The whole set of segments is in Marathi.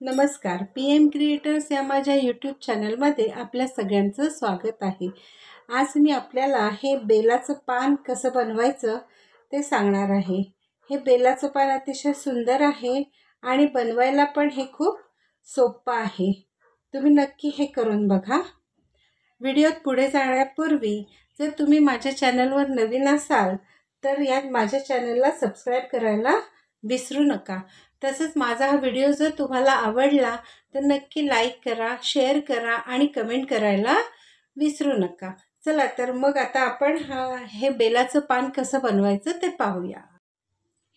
नमस्कार. PM क्रिएटर्स या माझ्या यूट्यूब चॅनलमध्ये आपल्या सगळ्यांचं स्वागत आहे. आज मी आपल्याला हे बेलाचं पान कसं बनवायचं ते सांगणार आहे. हे बेलाचं पान अतिशय सुंदर आहे आणि बनवायला पण हे खूप सोपं आहे. तुम्ही नक्की हे करून बघा. व्हिडिओत पुढे जाण्यापूर्वी जर तुम्ही माझ्या चॅनलवर नवीन असाल तर माझ्या चॅनलला सबस्क्राईब करायला विसरू नका. तसंच माझा हा व्हिडिओ जर तुम्हाला आवडला तर नक्की लाईक करा, शेअर करा आणि कमेंट करायला विसरू नका. चला तर मग आता आपण हे बेलाचं पान कसं बनवायचं ते पाहूया.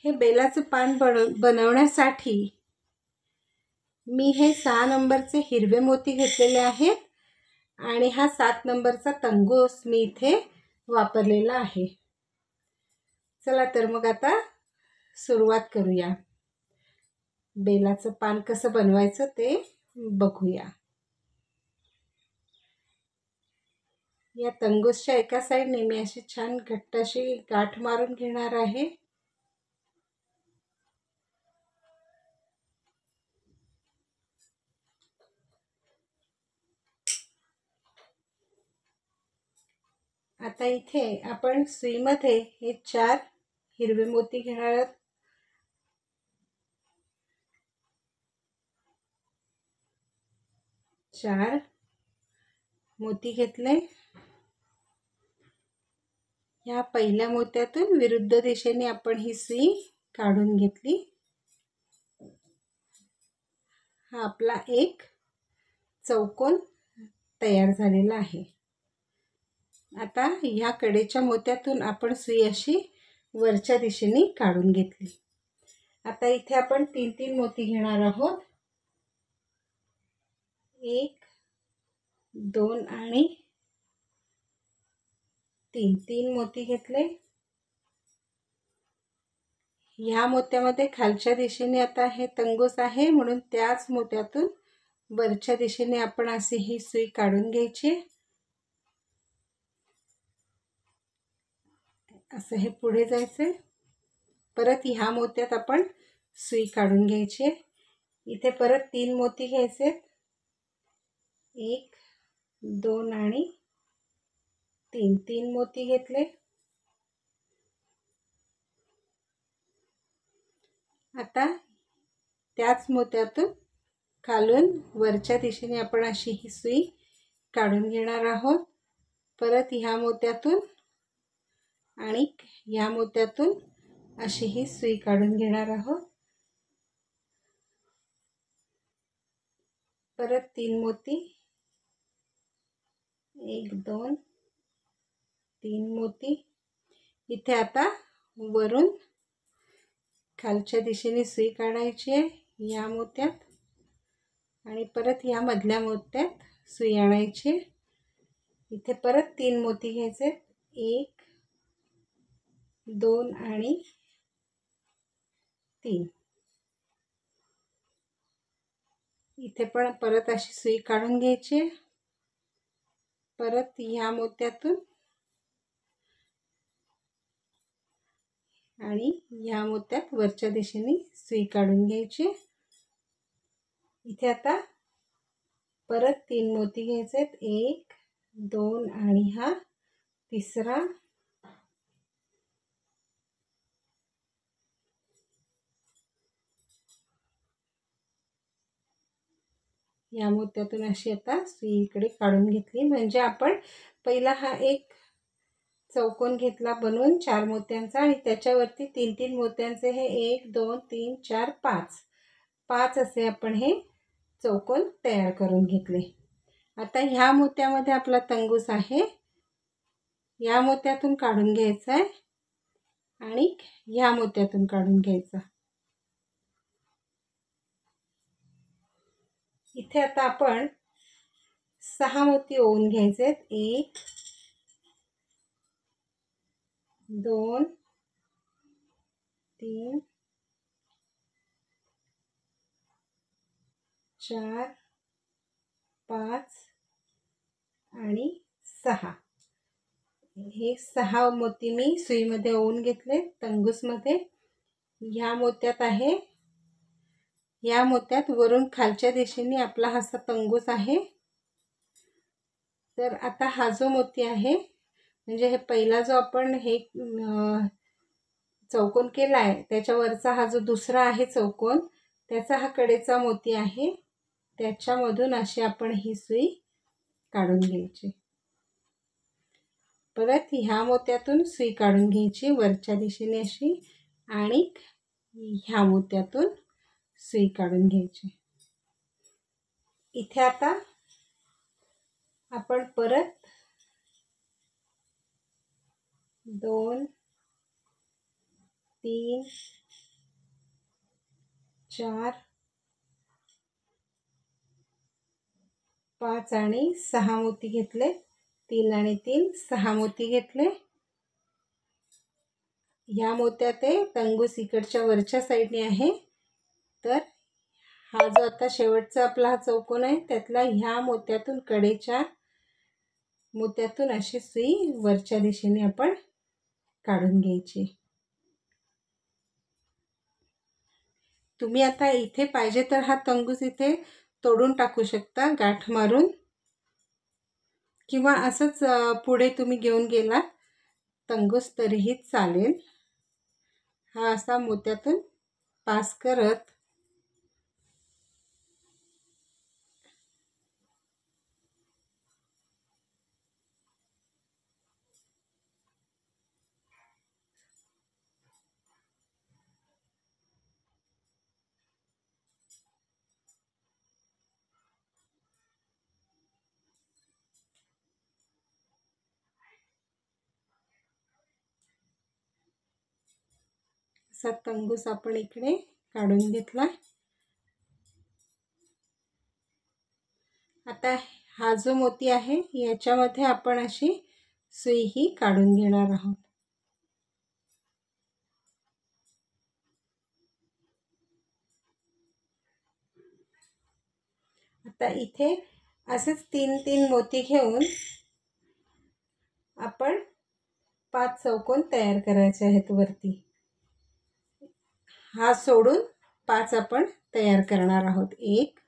हे बेलाचं पान बनवण्यासाठी मी हे 6 नंबरचे हिरवे मोती घेतलेले आहेत आणि हा 7 नंबरचा तंगोस मी इथे वापरलेला आहे. चला तर मग आता सुरुवात करूया. बेलाचं पान कसं बनवायचं ते बघूया. या तंगोसच्या एका साईडने मी अशी छान घट्ट अशी गाठ मारून घेणार आहे. आता इथे आपण सुईमध्ये हे 4 हिरवे मोती घेणार आहोत. 4 मोती घेतले. या पहिल्या मोत्यातून विरुद्ध दिशेने आपण ही सुई काढून घेतली. हा आपला एक चौकोन तयार झालेला आहे. आता ह्या कडेच्या मोत्यातून आपण सुई अशी वरच्या दिशेने काढून घेतली. आता इथे आपण 3 मोती घेणार आहोत. 1 2 आणि 3 मोती घेतले. ह्या मोत्यामध्ये खालच्या दिशेने आता हे तंगोस आहे म्हणून त्याच मोत्यातून वरच्या दिशेने आपण अशी ही सुई काढून घ्यायची. असं हे पुढे जायचं. परत ह्या मोत्यात आपण सुई काढून घ्यायची. इथे परत 3 मोती घ्यायचे. 1 2 आणि 3 मोती घेतले. आता त्याच मोत्यातून खालून वरच्या दिशेने आपण अशी ही सुई काढून घेणार आहोत. परत ह्या मोत्यातून आणि ह्या मोत्यातून अशी ही सुई काढून घेणार आहोत. परत 3 मोती. 1 2 3 मोती. इथे आता वरून खालच्या दिशेने सुई काढायची आहे या मोत्यात आणि परत या मधल्या मोत्यात सुई आणायची. इथे परत 3 मोती घ्यायचे. 1 2 आणि 3. इथे पण परत अशी सुई काढून घ्यायची. परत ह्या मोत्यातून आणि ह्या मोत्यात वरच्या दिशेने सुई काढून घ्यायची. इथे आता परत 3 मोती घ्यायचे. 1 2 आणि हा तिसरा. या मोत्यातून अशी आता सुई इकडे काढून घेतली. म्हणजे आपण पहिला हा एक चौकोन घेतला बनवून 4 मोत्यांचा आणि त्याच्यावरती 3 मोत्यांचे हे 1 2 3 4 5 असे आपण हे चौकोन तयार करून घेतले. आता ह्या मोत्यामध्ये आपला तंगूस आहे. या मोत्यातून काढून घ्यायचा आहे आणि ह्या मोत्यातून काढून घ्यायचा. इथे आता आपण 6 मोती ओवून घ्यायचे. 1 2 3 4 5 आणि 6. हे 6 मोती मी सुईमध्ये ओवून घेतले तंगूसमध्ये. ह्या मोत्यात आहे या मोत्यात वरून खालच्या दिशेने आपला हा असा तंगूस आहे। तर आता हा जो मोती आहे, म्हणजे हे पहिला जो आपण हे चौकोन केला आहे त्याच्यावरचा हा जो दुसरा आहे चौकोन, त्याचा हा कडेचा मोती आहे। त्याच्यामधून अशी आपण ही सुई काढून घ्यायची। परत ह्या मोत्यातून सुई काढून घ्यायची वरच्या दिशेने अशी, आणि ह्या मोत्यातून सुई काढून घ्यायची। इथे आता आपण परत 2 3 4 5 आणि 6 मोती घेतले। 3 आणि 3 6 मोती घेतले। ह्या मोत्यात तंगूस इकडच्या वरच्या साईडने आहे। तर हा जो आता शेवटचा आपला हा चौकोन आहे त्यातला ह्या मोत्यातून कडेच्या मोत्यातून अशी सुई वरच्या दिशेने आपण काढून घ्यायची। तुम्ही आता इथे पाहिजे तर हा तंगूस इथे तोडून टाकू शकता गाठ मारून, किंवा असंच पुढे तुम्ही घेऊन गेला तंगूस तरीही चालेल। हा असा मोत्यातून पास करत असा तंगूस आपण इकडे काढून घेतला। आता हा जो मोती आहे याच्यामध्ये आपण अशी सुई ही काढून घेणार आहोत। आता इथे असेच 3-3 मोती घेऊन आपण 5 चौकोन तयार करायचे आहेत वरती। हा सोडून 5 आपण तयार करणार आहोत। 1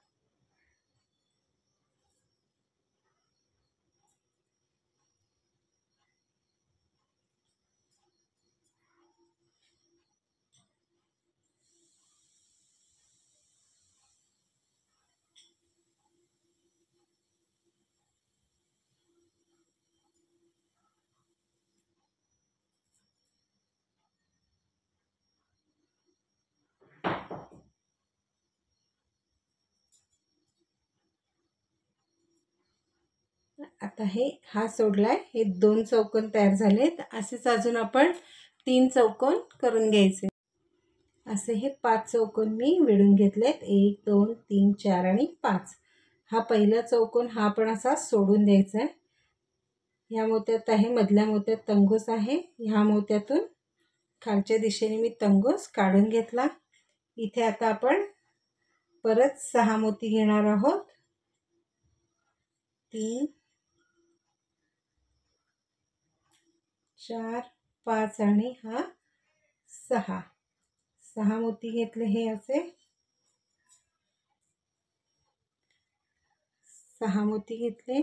आता हा सोडलाय, हे 2 चौकोन तयार झालेत। असेच अजून आपण 3 चौकोन करून घ्यायचे। असे हे 5 चौकोन मी विणून घेतलेत। 1 2 3 4 आणि 5। हा पहिला चौकोन हा आपण असा सोडून द्यायचा आहे। ह्या मोत्यात आहे, मधल्या मोत्यात तंगूस आहे। ह्या मोत्यातून खालच्या दिशेने मी तंगूस काढून घेतला। इथे आता आपण परत 6 मोती घेणार आहोत। 3 4 5 आणि हा 6 मोती घेतले। हे असे 6 मोती घेतले।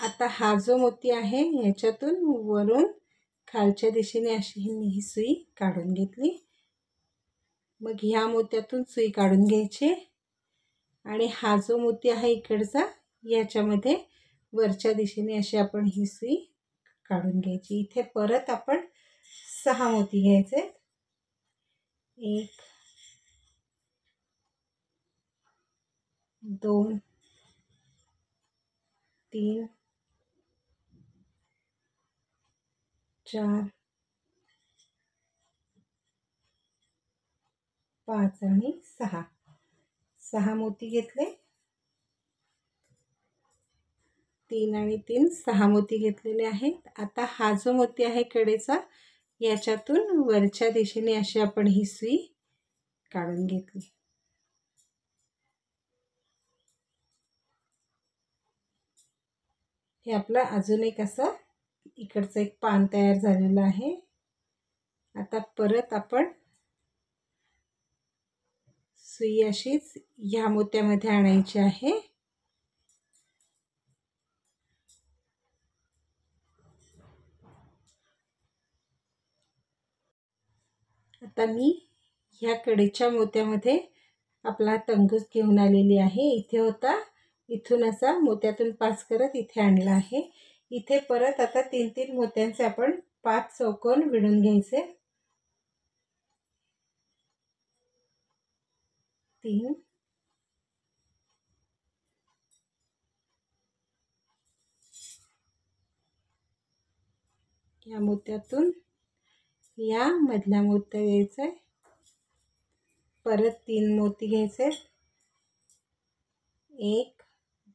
आता हा जो मोती आहे याच्यातून वरून खालच्या दिशेने अशी मी ही सुई काढून घेतली। मग ह्या मोत्यातून सुई काढून घ्यायची, आणि हा जो मोती आहे इकडचा याच्यामध्ये वरच्या दिशेने अशी आपण ही सुई काढून घ्यायची। इथे परत आपण 6 मोती घ्यायचे। 1 2 3 4 5 आणि 6 मोती घेतले। 3 आणि 3 6 मोती घेतलेले आहेत। आता हा जो मोती आहे कडेचा याच्यातून वरच्या दिशेने अशी आपण ही सुई काढून घेतली। हे आपलं अजून एक असं इकडचं एक पान तयार झालेलं आहे। आता परत आपण सुई अशीच ह्या मोत्यामध्ये आणायची आहे. आता मी ह्या कडेच्या मोत्यामध्ये आपला टंगूस घेऊन आलेली आहे. इथे होता, इथून असा मोत्यातून पास करत इथे आणला आहे. इथे परत आता 3-3 मोत्यांचे आपण 5 चौकोन विणून घ्यायचे. 3 या मोत्यातून या मधल्या मोत्या घ्यायचे, परत 3 मोती घ्यायचे, 1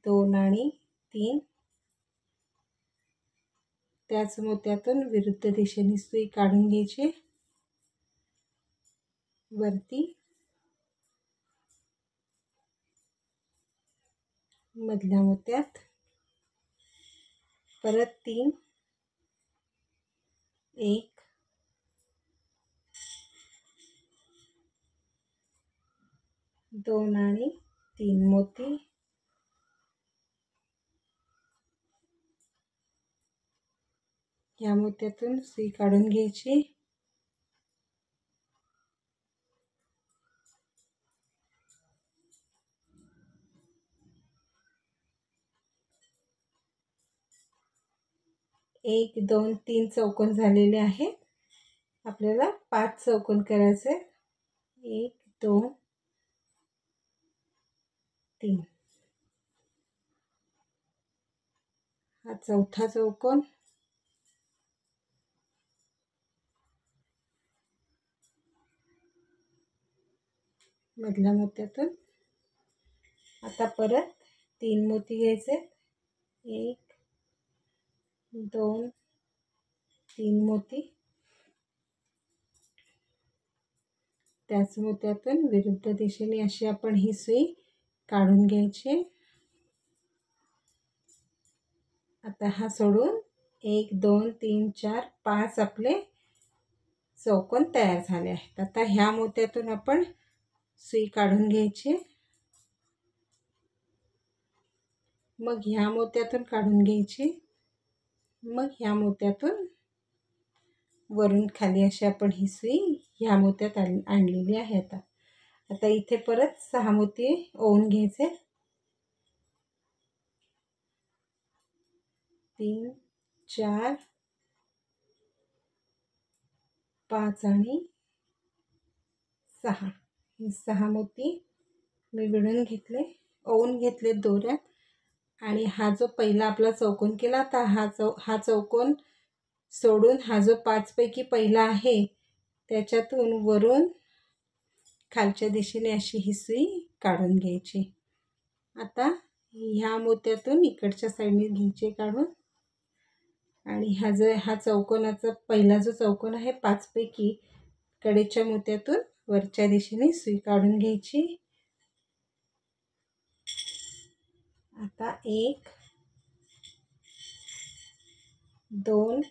2 आणि 3. त्याच मोत्यातून विरुद्ध दिशेने सुई काढून घ्यायची. वरती मधल्या मोत्यात परत 3 1 2 आणि 3 मोती. या मोत्यातून सुई काढून घ्यायची. एक 2 3 चौकोन झालेले आहेत. आपल्याला 5 चौकोन करायचे. 1 2 3. हा चौथा चौकोन. मधल्या मोत्यातून आता परत 3 मोती घ्यायचे. 1 2 3 मोती. त्याच मोत्यातून विरुद्ध दिशेने अशी आपण ही सुई काढून घ्यायची. आता हा सोडून 1 2 3 4 5 आपले चौकोन तयार झाले आहेत. आता ह्या मोत्यातून आपण सुई काढून घ्यायची. मग ह्या मोत्यातून काढून घ्यायची. मग ह्या मोत्यातून वरून खाली अशी आपण ही सुई ह्या मोत्यात आणलेली आहे. आता इथे परत 6 मोती ओवून घ्यायचे. 3 4 5 आणि 6. हे 6 मोती मी विणून घेतले, ओवून घेतले दोऱ्यात. आणि हा जो पहिला आपला चौकोन केला होता, हा चौकोन सोडून हा जो 5 पैकी पहिला आहे त्याच्यातून वरून खालच्या दिशेने अशी ही सुई काढून घ्यायची. आता ह्या मोत्यातून इकडच्या साईडने घ्यायचे काढून. आणि हा चौकोनाचा पहिला जो चौकोन आहे 5 पैकी कडेच्या मोत्यातून वरच्या दिशेने सुई काढून घ्यायची. आता 1 2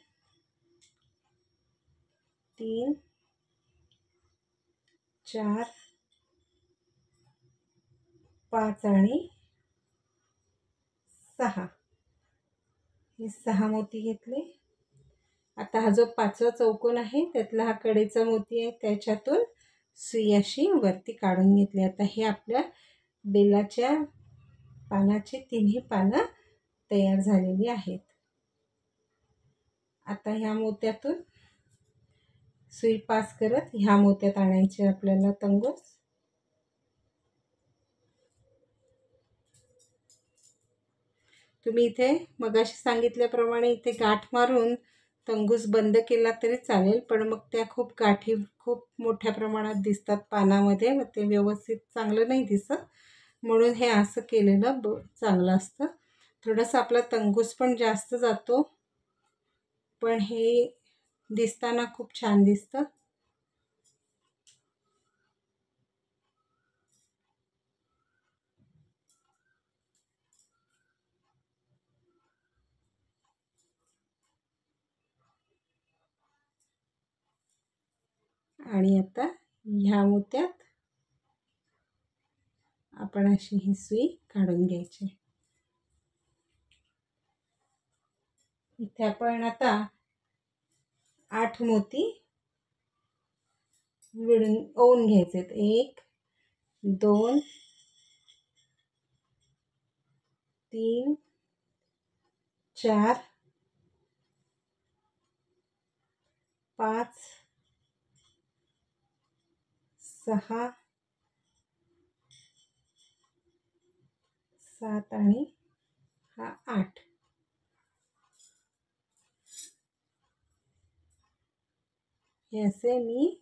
3 4 5 आणि 6. हे 6 मोती घेतले. आता हा जो 5वा चौकोन आहे त्यातला हा कडेचा मोती आहे, त्याच्यातून सुई अशी वरती काढून घेतली. आता हे आपल्या बेलाच्या पानाची 3ही पानं तयार झालेली आहेत. आता ह्या मोत्यातून सुई पास करत ह्या मोत्यात आणायचे आपल्याला टंगूस. तुम्ही इथे मगाशी सांगितल्याप्रमाणे इथे गाठ मारून टंगूस बंद केला तरी चालेल, पण मग त्या गाठी खूप मोठ्या प्रमाणात दिसतात पानामध्ये, मग ते व्यवस्थित चांगलं नाही दिसत. म्हणून हे असं केलेलं चांगलं असतं. थोडंसं आपला टंगूस पण जास्त जातो, पण हे दिसताना खूप छान दिसतं. आणि आता ह्या मोत्यात आपण अशी ही सुई काढून घ्यायची। इथे आपण आता 8 मोती विळून ओवून घ्यायचे। 1 2 3 4 5 6 7 आणि हा 8। हे असे मी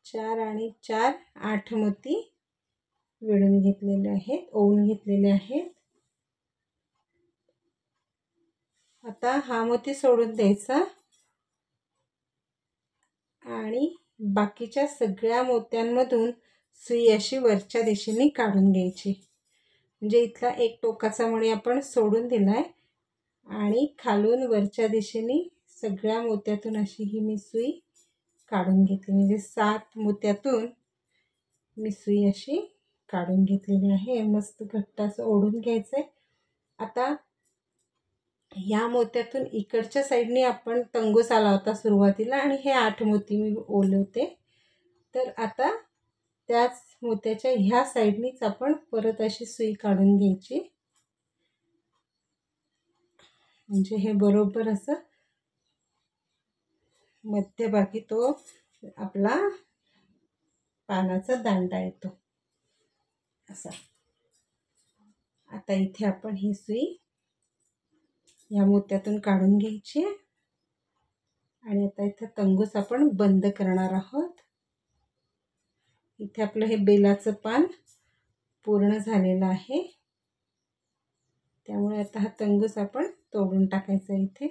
4 आणि 4 8 मोती विळून घेतलेले आहेत, ओवून घेतलेले आहेत। आता हा मोती सोडून द्यायचा आणि बाकीच्या सगळ्या मोत्यांमधून सुई अशी वरच्या दिशेने काढून घ्यायची। म्हणजे इथला एक टोकाचा मणी आपण सोडून दिलाय आणि खालून वरच्या दिशेने सगळ्या मोत्यातून अशी ही मी सुई काढून घेतली। म्हणजे 7 मोत्यातून मी सुई अशी काढून घेतलेली आहे। मस्त घट्ट असं ओढून घ्यायचंय। आता या मोत्यातून इकडच्या साईडने आपण टंगूस आला होता सुरुवातीला आणि हे 8 मोती मी ओवले होते। तर आता त्याच मोत्याच्या ह्या साईडनीच आपण परत अशी सुई काढून घ्यायची। म्हणजे हे बरोबर असं मध्यभागी तो आपला पानाचा दांडा येतो असा। आता इथे आपण ही सुई या मोत्यातून काढून घ्यायची आणि आता इथे टंगूस आपण बंद करणार आहोत। इथे आपलं हे बेलाचं पान पूर्ण झालेलं आहे, त्यामुळे आता हा टंगूस आपण तोडून टाकायचा इथे।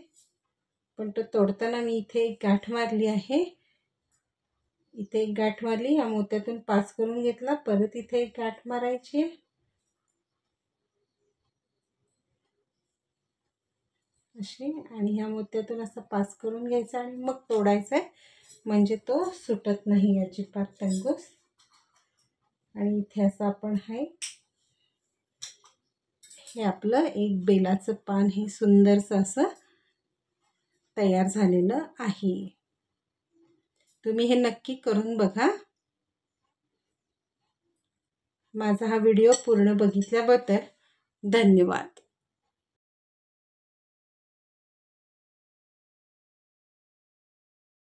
पण तो तोडताना मी इथे एक गाठ मारली आहे। इथे एक गाठ मारली, या मोत्यातून पास करून घेतला, परत इथे एक गाठ मारायची अशी आणि ह्या मोत्यातून असं पास करून घ्यायचा आणि मग तोडायचा आहे, म्हणजे तो सुटत नाही अजिबात टंगूस। आणि इथे असं आपण हे आपलं एक बेलाचं पान हे सुंदरसं असं तयार झालेलं आहे। तुम्ही हे नक्की करून बघा। माझा हा व्हिडिओ पूर्ण बघितल्याबद्दल धन्यवाद।